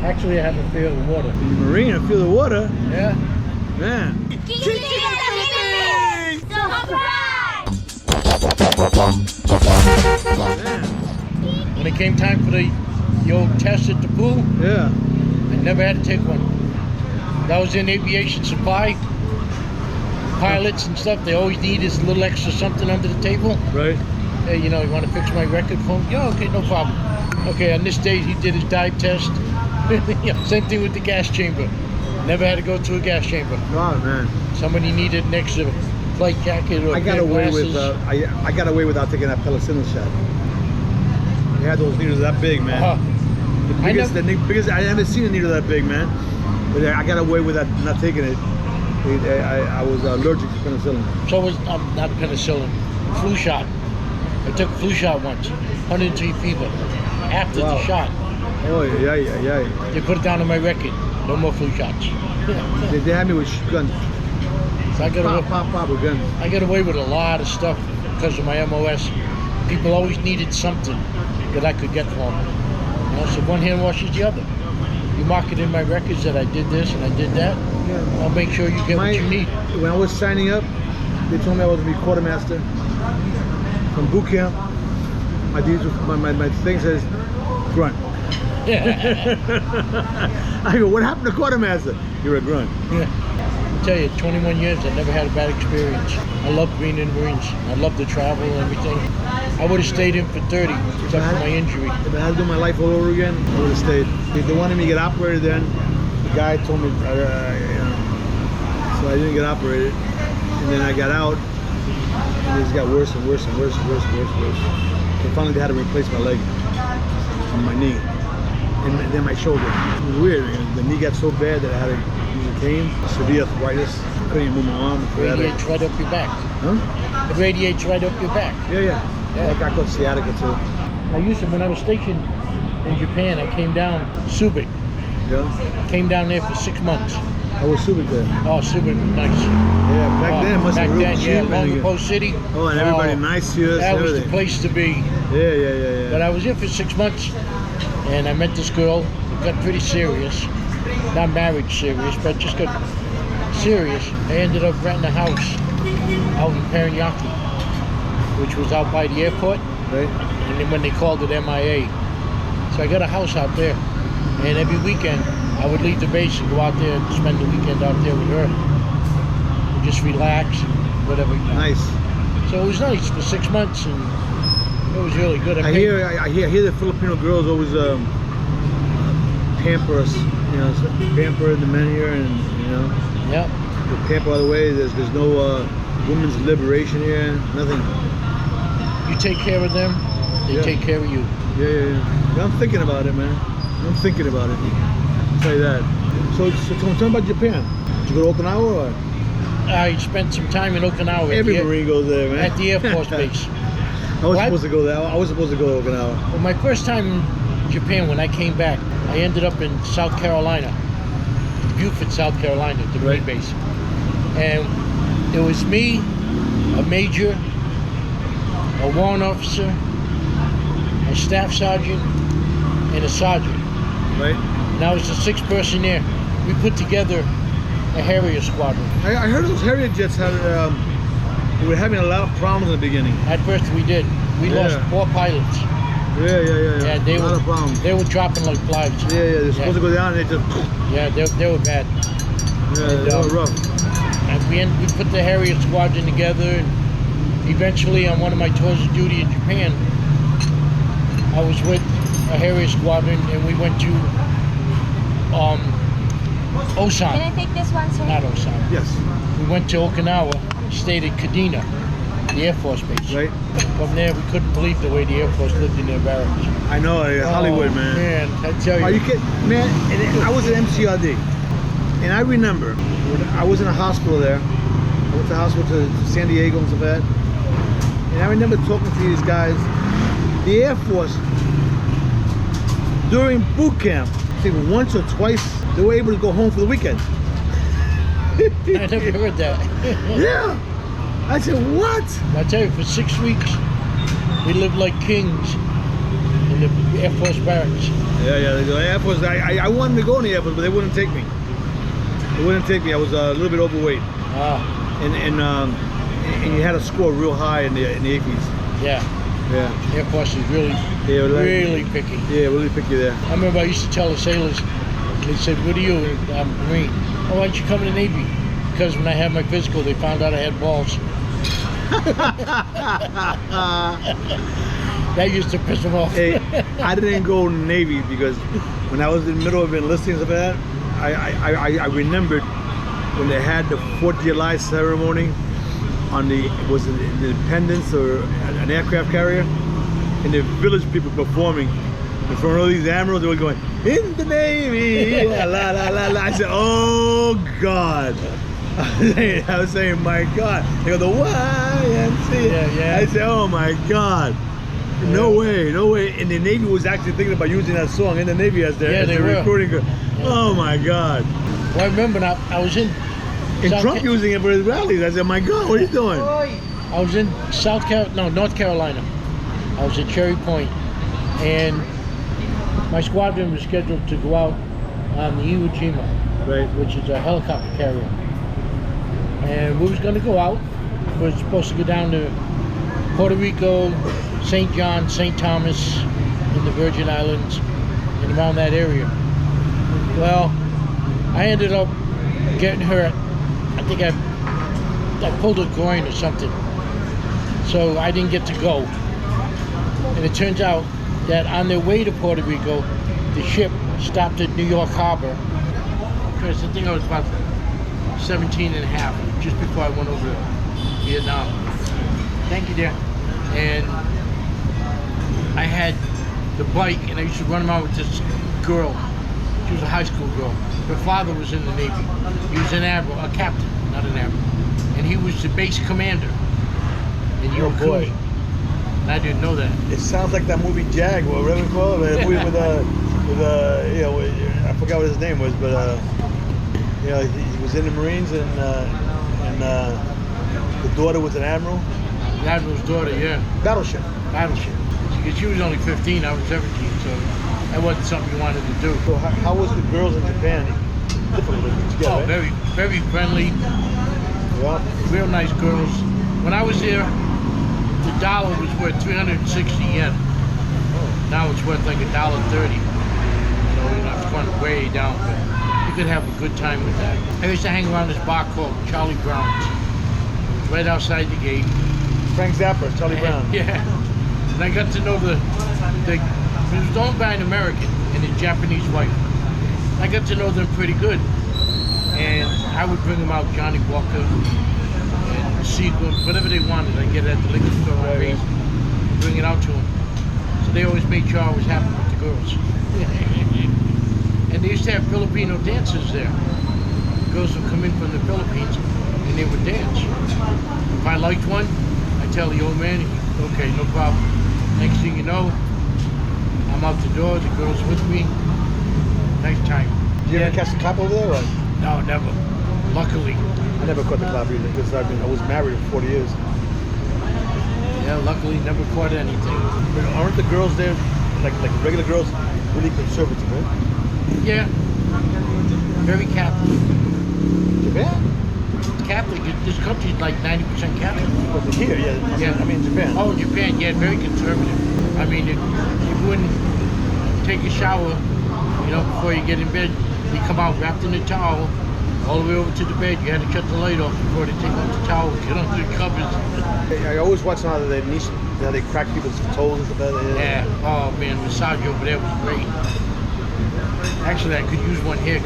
Actually, I have a feel the water. You Marine, I feel the water. Yeah. Man. Kiki! Man. When it came time for the old test at the pool, Yeah. I never had to take one. That was in aviation supply. Pilots and stuff, they always need is a little extra something under the table. Right. Hey, you know, you want to fix my record for me? Yeah, okay, no problem. Okay, on this day he did his dive test. Yeah, same thing with the gas chamber. Never had to go to a gas chamber. Oh man. Somebody needed an extra flight jacket or I got pair of away glasses. with I got away without taking that penicillin shot. They had those needles that big, man. The biggest, I haven't seen a needle that big, man. But I got away with that, not taking it. I was allergic to penicillin. So was not penicillin, flu shot. I took a flu shot once, 103 fever. After the shot, Oh yeah. they put it down on my record. No more flu shots. They had me with guns. So I got Pop with guns. I got away with a lot of stuff because of my MOS. People always needed something that I could get for them. You know, so one hand washes the other. You mark it in my records that I did this and I did that. Yeah. I'll make sure you get what you need. When I was signing up, they told me I was going to be quartermaster from boot camp. My thing says grunt. Yeah. I go, what happened to quartermaster? You're a grunt. Yeah. I tell you, 21 years, I never had a bad experience. I love being in the Marines. I love the travel and everything. I would have stayed in for 30, except for my injury. If I had to do my life all over again, I would have stayed. If they wanted me to get operated then, the guy told me, so I didn't get operated. And then I got out, and it just got worse and worse and worse and worse and worse and worse. So finally they had to replace my leg and my knee. And then my shoulder. It was weird. The knee got so bad that I had to use a cane. Severe arthritis. Couldn't even move my arm. It radiates right up your back. Huh? It radiates right up your back. Yeah. I got sciatica too. I used to, when I was stationed in Japan, I came down Subic. Yeah. Came down there for 6 months. I was super there. Oh, Subic was nice. Yeah, back then it must back have been real then, cheap. Long Post City. Oh, and everybody nice to us. That was the everything. place to be. Yeah. But I was here for 6 months, and I met this girl. It got pretty serious. Not marriage serious, but just got serious. I ended up renting a house out in Paranaque, which was out by the airport. Right. And then when they called it MIA. So I got a house out there. And every weekend, I would leave the base and go out there and spend the weekend out there with her. And just relax and whatever. Nice. So it was nice for 6 months, and it was really good. I hear the Filipino girls always pamper us. You know, pamper the men here, and you know. Yeah. The pamper all the way. There's no women's liberation here. Nothing. You take care of them, they take care of you. Yeah. I'm thinking about it, man. I'm thinking about it. I'll tell you that. So tell me about Japan. Did you go to Okinawa? Or? I spent some time in Okinawa. Every Marine goes there, man. At the Air Force Base. I was supposed to go there. I was supposed to go to Okinawa. Well, my first time in Japan, when I came back, I ended up in South Carolina, Beaufort, South Carolina, the Marine base. And it was me, a major, a warrant officer, a staff sergeant, and a sergeant. Right. And I was the 6th person there. We put together a Harrier squadron. I heard those Harrier jets had we were having a lot of problems in the beginning. At first we did. We lost 4 pilots. Yeah. They a lot were, of problems. They were dropping like flies. Yeah. They're supposed to go down and they just. Yeah, they were bad. Yeah, they were rough. And we put the Harrier squadron together, and eventually on one of my tours of duty in Japan, I was with a Harrier squadron, and we went to Osan. Can I take this one, sir? Not Osan. Yes. We went to Okinawa, stayed at Kadena, the Air Force base. Right. From there, we couldn't believe the way the Air Force lived in their barracks. I know, Hollywood, man. Man, I tell you. Are you kidding? Man, and I was at MCRD. And I remember when I was in a hospital there. I went to the hospital to San Diego and stuff like that. And I remember talking to these guys. The Air Force, during boot camp, I think once or twice, they were able to go home for the weekend. I never heard that. Yeah. I said, what? I tell you, for 6 weeks, we lived like kings in the Air Force barracks. Yeah. The Air Force. I wanted to go in the Air Force, but they wouldn't take me. They wouldn't take me. I was a little bit overweight. And you had to score real high in the APs. Yeah. Air Force is really picky. Yeah, really picky there. I remember I used to tell the sailors, they said, "What are you?" I'm a Marine. "Oh, why'd you come in the Navy?" Because when I had my physical, they found out I had balls. That used to piss them off. Hey, I didn't go Navy because when I was in the middle of enlisting and stuff like that, I remembered when they had the 4th of July ceremony on the Independence or an aircraft carrier, and the village people performing in front of all these admirals. They were going, "In the Navy, la la la la." I said, "Oh God." I was saying, "My God." They go, "The YMCA." Yeah. I said, "Oh my God." No way. And the Navy was actually thinking about using that song in the Navy as their recording. Yeah. Oh my God. Well, I remember now, I was in Trump using it for his rallies. I said, "My God, what are you doing?" I was in North Carolina. I was at Cherry Point, and my squadron was scheduled to go out on the Iwo Jima, right, which is a helicopter carrier. And we was going to go out. We were supposed to go down to Puerto Rico, St. John, St. Thomas, in the Virgin Islands, and around that area. Well, I ended up getting hurt. I think I pulled a groin or something. So I didn't get to go. And it turns out that on their way to Puerto Rico, the ship stopped at New York Harbor. Because I think I was about 17 and a half, just before I went over to Vietnam. Thank you, dear. And I had the bike, and I used to run around with this girl. She was a high school girl. Her father was in the Navy. He was an admiral, a captain, not an admiral. And he was the base commander in Yokoi. And I didn't know that. It sounds like that movie Jag, or whatever it's called. That movie with I forgot what his name was, but he was in the Marines, and the daughter was an admiral. The admiral's daughter, yeah. Battleship. Because she was only 15, I was 17, so that wasn't something you wanted to do. So how was the girls in Japan? Different together, Oh, right? very, very friendly. Yeah. Real nice girls. When I was there, the dollar was worth 360 yen. Now it's worth like $1.30. So it's gone way down, but you could have a good time with that. I used to hang around this bar called Charlie Brown's. It was right outside the gate. Frank Zappa, Charlie Brown. Yeah. And I got to know it was owned by an American and his Japanese wife. I got to know them pretty good. And I would bring them out Johnny Walker and Seagull, whatever they wanted. I'd get it at the liquor store on base, bring it out to them. So they always made sure I was happy with the girls. And they used to have Filipino dancers there. Girls would come in from the Philippines and they would dance. If I liked one, I'd tell the old man, "Okay, no problem." Next thing you know, I'm out the door, the girl's with me. Nice time. Did you ever catch the clap over there? Or? No, never. Luckily. I never caught the clap either because I was married for 40 years. Yeah, luckily never caught anything. But aren't the girls there, like regular girls, really conservative, right? Yeah. Very Catholic. Japan? Catholic. This country's like 90% Catholic. Well, here, yeah. I mean Japan. Oh, Japan, yeah, very conservative. I mean, you wouldn't take a shower, before you get in bed. You come out wrapped in a towel, all the way over to the bed. You had to cut the light off before they take off the towel, get under the covers. I always watch how they crack people's toes and stuff like that. Yeah. Oh man, massage over there was great. Actually, I could use one here.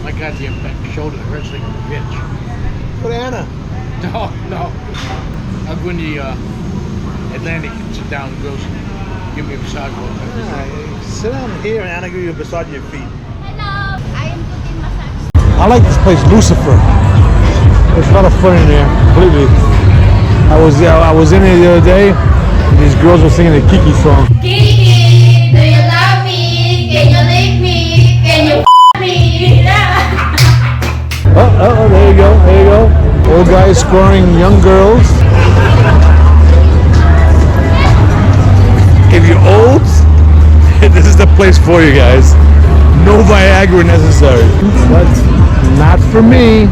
My goddamn shoulder hurts like a bitch. Go to Anna. No. I'll go in the Atlantic and sit down and girls give me a massage. Sit down here and Anna give you a massage your feet. Hello, I am doing massage. I like this place, Lucifer. There's a lot of fun in there, completely. I was in there the other day, and these girls were singing the Kiki song. Kiki, do you love me? Can you lick me? Can you me? There you go. Old guys scoring young girls. If you're old, this is the place for you guys. No Viagra necessary. But not for me.